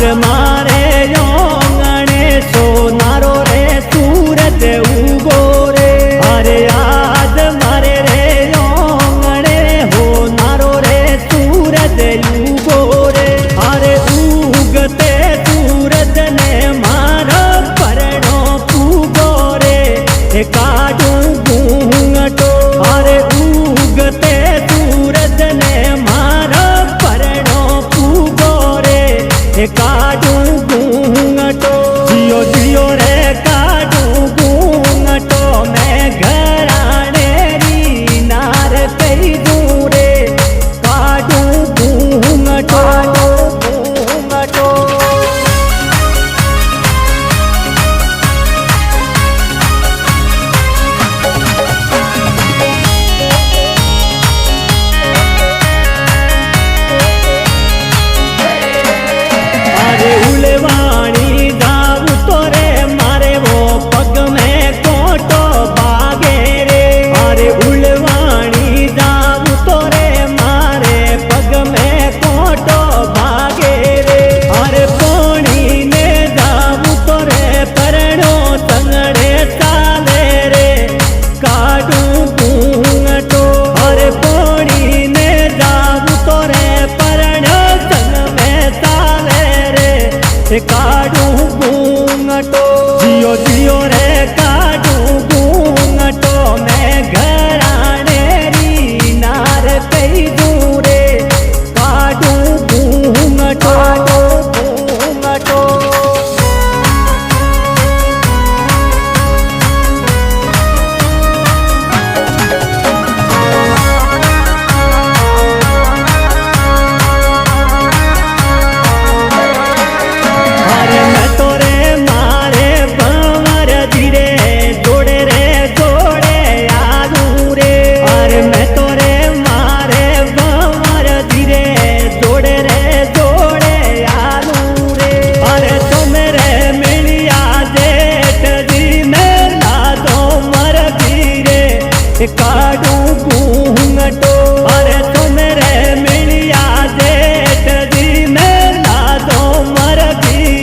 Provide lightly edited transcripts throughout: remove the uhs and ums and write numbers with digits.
मारे योंगणे सोनारो रे सूरज उगो रे। अरे आज मारे रे योंगणे हो नारो रे सूरज उगो रे। अरे उगते सूरज ने मारो परनो पूगो रे काडू घूंघटो। अरे उगते सूरज ने मारो परनो पूगो रे काडू घूंघटो। जियो जियो रे काडू घूंघटो मैं घराने री नार कई दूं रे काडू घूंघटो घूंघटो। उलवाणी जाऊ तो रे मारे वो पग में कोटो बागे रे। अरे उलवाणी जाऊ तो रे मारे पग में कोटो बागे रे। अरे पोणी ने जाऊ तो रे परनो संगड़े चाले रे काडू घूंघटो। अरे पोणी ने जाऊ तो रे परनो संग में चाले रे काडू घूंघटो। जियो जियो रे काडू घूंघटो मैं घराने री नार कई दूं रे काडू घूंघटो घूंघटो। काडू घूंघटो। अरे तुम रे मिलिया जेठ दी में लादो मर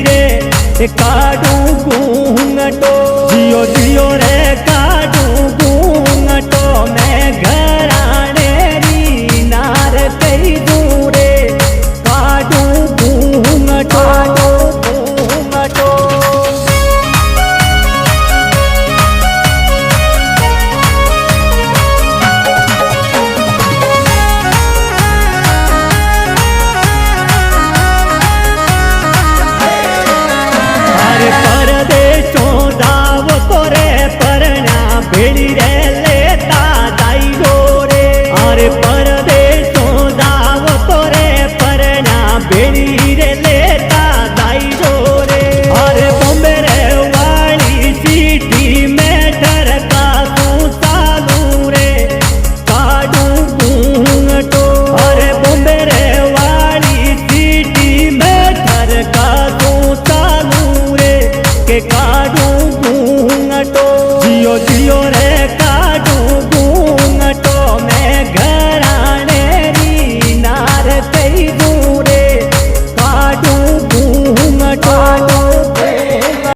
रे काडू घूंघटो। जियो जियो रे काडू घूंघटो मैं घराने री नार कई दूं रे काडू घूंघटो घूंघटो। परदेशों जावो तो रे परना भेड़ी रे लेता जाइगो रे। अरे परदेशों जावो तो रे परना भेड़ी रे लेता